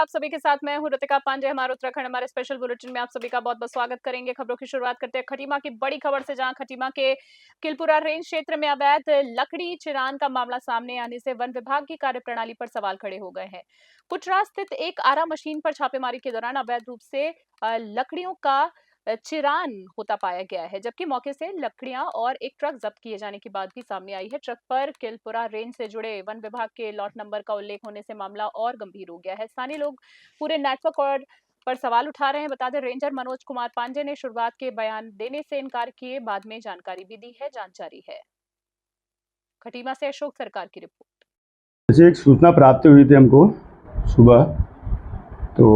आप सभी के साथ मैं हूं ऋतिका पांडे। हमारे उत्तराखंड हमारे स्पेशल बुलेटिन में आप सभी का बहुत बहुत स्वागत करेंगे। खबरों की शुरुआत करते हैं खटीमा की बड़ी खबर से, जहां खटीमा के किलपुरा रेंज क्षेत्र में अवैध लकड़ी चिरान का मामला सामने आने से वन विभाग की कार्यप्रणाली पर सवाल खड़े हो गए हैं। पुटरा स्थित एक आरा मशीन पर छापेमारी के दौरान अवैध रूप से लकड़ियों का चिरान होता पाया गया है, जबकि मौके से लकड़ियां और एक ट्रक जब्त किए जाने की बात भी सामने आई है। ट्रक पर किलपुरा रेंज से जुड़े वन विभाग के लॉट नंबर का उल्लेख होने से मामला और गंभीर हो गया है। स्थानीय लोग पूरे नेटवर्क और पर सवाल उठा रहे हैं। बता दें, रेंजर मनोज कुमार पांडे ने शुरुआत के बयान देने से इनकार किए, बाद में जानकारी भी दी है। जांच जारी है। खटीमा से अशोक सरकार की रिपोर्ट। जैसे एक सूचना प्राप्त हुई थी हमको सुबह, तो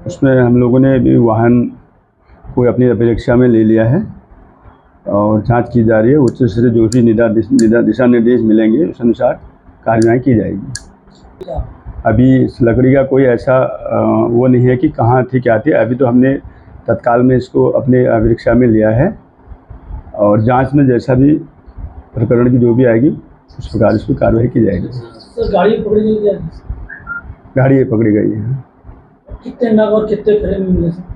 उसमें हम लोगों ने भी वाहन को अपनी अपेक्षा में ले लिया है और जांच की जा रही है। उच्च से जो भी दिशा निर्देश मिलेंगे उस अनुसार कार्रवाई की जाएगी। अभी इस लकड़ी का कोई ऐसा वो नहीं है कि कहाँ थी क्या थी। अभी तो हमने तत्काल में इसको अपने अपेक्षा में लिया है और जांच में जैसा भी प्रकरण की जो भी आएगी उस प्रकार इस पर कार्रवाई की जाएगी। सर, गाड़ी पकड़ी गई है? गाड़ी पकड़ी गई है। कितने नग और कितने फ्रेम मिले सर?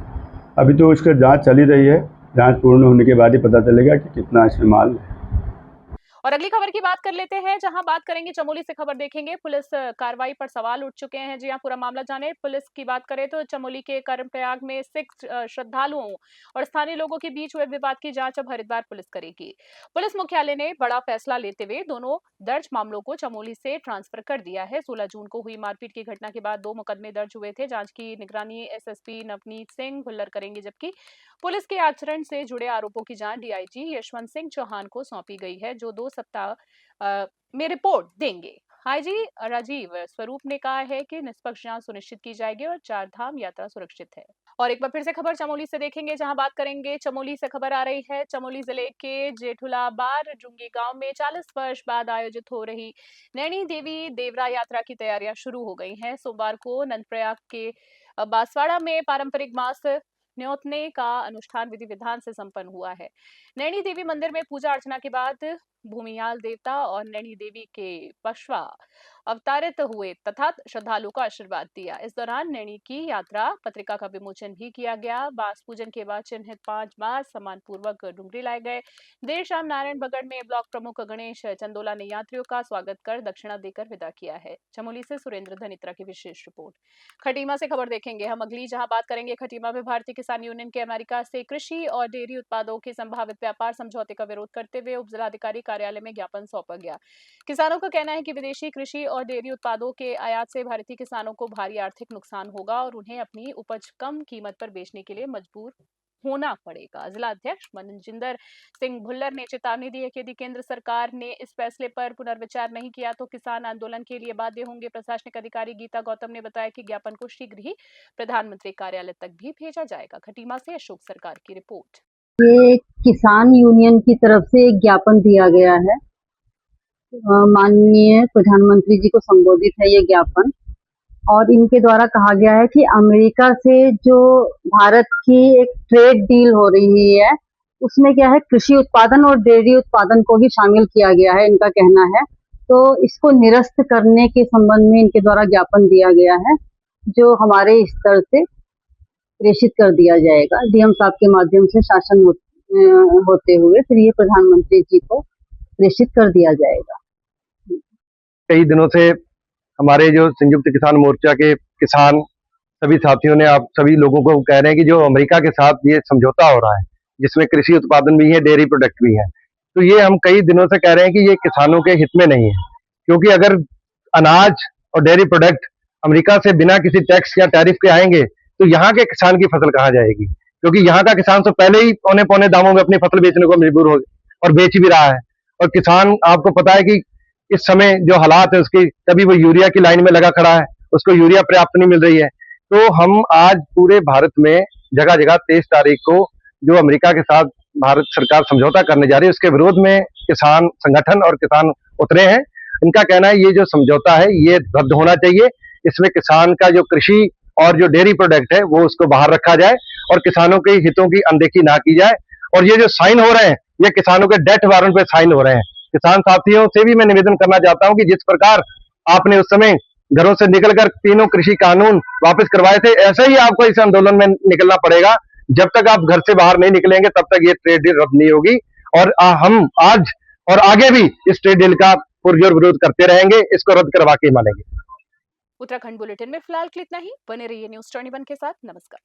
अभी तो उसका जांच चली रही है। जांच पूर्ण होने के बाद ही पता चलेगा कि कितना इसमें माल है। और अगली खबर की बात कर लेते हैं, जहां बात करेंगे चमोली से। खबर देखेंगे, पुलिस कार्रवाई पर सवाल उठ चुके हैं। जी हां, पूरा मामला जाने। पुलिस की बात करें तो चमोली के कर्णप्रयाग में सिख श्रद्धालुओं और स्थानीय लोगों के बीच हुए विवाद की जांच अब हरिद्वार पुलिस करेगी। पुलिस मुख्यालय ने बड़ा फैसला लेते हुए दोनों दर्ज मामलों को चमोली से ट्रांसफर कर दिया है। 16 जून को हुई मारपीट की घटना के बाद 2 मुकदमे दर्ज हुए थे। जांच की निगरानी एसएसपी नवनीत सिंह भुल्लर करेंगे, जबकि पुलिस के आचरण से जुड़े आरोपों की जांच डीआईजी यशवंत सिंह चौहान को सौंपी गई है, जो 2 सप्ताह में रिपोर्ट देंगे। आईजी राजीव स्वरूप ने कहा है कि निष्पक्ष जांच सुनिश्चित की जाएगी और 4 धाम यात्रा सुरक्षित है। और एक बार फिर से खबर चमोली से देखेंगे, जहां बात करेंगे चमोली से। खबर आ रही है, चमोली जिले के जेठुलाबार जुंगी गांव में 40 वर्ष बाद आयोजित हो रही नैनी देवी देवरा यात्रा की तैयारियां शुरू हो गई हैं। सोमवार को नंदप्रयाग के बांसवाड़ा में पारंपरिक मास न्योतने का अनुष्ठान विधि विधान से संपन्न हुआ है। नैनी देवी मंदिर में पूजा अर्चना के बाद भूमियाल देवता और नैनी देवी के पशवा अवतारित हुए तथा श्रद्धालुओं का आशीर्वाद दिया। इस दौरान नैनी की यात्रा पत्रिका का विमोचन भी किया गया। बांस पूजन के बाद चिन्हित 5 बांस सम्मान पूर्वक डुंगरी लाए गए। देर शाम नारायण बगड़ में ब्लॉक प्रमुख गणेश चंदोला ने यात्रियों का स्वागत कर दक्षिणा देकर विदा किया है। चमोली से सुरेंद्र धनित्रा की विशेष रिपोर्ट। खटीमा से खबर देखेंगे हम अगली, जहां बात करेंगे खटीमा में भारतीय किसान यूनियन के अमेरिका से कृषि और डेयरी उत्पादों के संभावित व्यापार समझौते का विरोध करते हुए उप जिलाधिकारी कार्यालय में ज्ञापन सौंपा गया। किसानों का कहना है कि विदेशी कृषि और डेयरी उत्पादों के आयात से भारतीय किसानों को भारी आर्थिक नुकसान होगा और उन्हें अपनी उपज कम कीमत पर बेचने के लिए मजबूर होना पड़ेगा। जिला अध्यक्ष मनजिंदर सिंह भुल्लर ने चेतावनी दी है कि यदि केंद्र सरकार ने इस फैसले पर पुनर्विचार नहीं किया तो किसान आंदोलन के लिए बाध्य होंगे। प्रशासनिक अधिकारी गीता गौतम ने बताया कि ज्ञापन को शीघ्र ही प्रधानमंत्री कार्यालय तक भी भेजा जाएगा। खटीमा से अशोक सरकार की रिपोर्ट। ये किसान यूनियन की तरफ से एक ज्ञापन दिया गया है। माननीय प्रधानमंत्री जी को संबोधित है ये ज्ञापन, और इनके द्वारा कहा गया है कि अमेरिका से जो भारत की एक ट्रेड डील हो रही है उसमें क्या है, कृषि उत्पादन और डेयरी उत्पादन को भी शामिल किया गया है, इनका कहना है। तो इसको निरस्त करने के संबंध में इनके द्वारा ज्ञापन दिया गया है, जो हमारे स्तर से प्रेषित कर दिया जाएगा डीएम साहब के माध्यम से। शासन होते हुए फिर ये प्रधानमंत्री जी को प्रेषित कर दिया जाएगा। कई दिनों से हमारे जो संयुक्त किसान मोर्चा के किसान सभी साथियों ने आप सभी लोगों को कह रहे हैं कि जो अमेरिका के साथ ये समझौता हो रहा है, जिसमें कृषि उत्पादन भी है, डेयरी प्रोडक्ट भी है, तो ये हम कई दिनों से कह रहे हैं कि ये किसानों के हित में नहीं है। क्योंकि अगर अनाज और डेयरी प्रोडक्ट अमेरिका से बिना किसी टैक्स या टैरिफ के आएंगे तो यहाँ के किसान की फसल कहाँ जाएगी? क्योंकि यहाँ का किसान तो पहले ही पौने पौने दामों में अपनी फसल बेचने को मजबूर हो और बेच भी रहा है। और किसान, आपको पता है कि इस समय जो हालात है उसकी, तभी वो यूरिया की लाइन में लगा खड़ा है, उसको यूरिया पर्याप्त नहीं मिल रही है। तो हम आज पूरे भारत में जगह जगह 23 तारीख को जो अमेरिका के साथ भारत सरकार समझौता करने जा रही है उसके विरोध में किसान संगठन और किसान उतरे हैं। इनका कहना है ये जो समझौता है ये रद्द होना चाहिए। इसमें किसान का जो कृषि और जो डेयरी प्रोडक्ट है वो उसको बाहर रखा जाए और किसानों के हितों की अनदेखी ना की जाए। और ये जो साइन हो रहे हैं ये किसानों के डेथ वारंट पे साइन हो रहे हैं। किसान साथियों से भी मैं निवेदन करना चाहता हूं कि जिस प्रकार आपने उस समय घरों से निकलकर तीनों कृषि कानून वापस करवाए थे, ऐसे ही आपको इस आंदोलन में निकलना पड़ेगा। जब तक आप घर से बाहर नहीं निकलेंगे तब तक ये ट्रेड डील रद्द नहीं होगी। और हम आज और आगे भी इस ट्रेड डील का पुरजोर विरोध करते रहेंगे, इसको रद्द करवा के मानेंगे। उत्तराखंड बुलेटिन में फिलहाल के लिए इतना ही। बने रहिए न्यूज़ 21 के साथ। नमस्कार।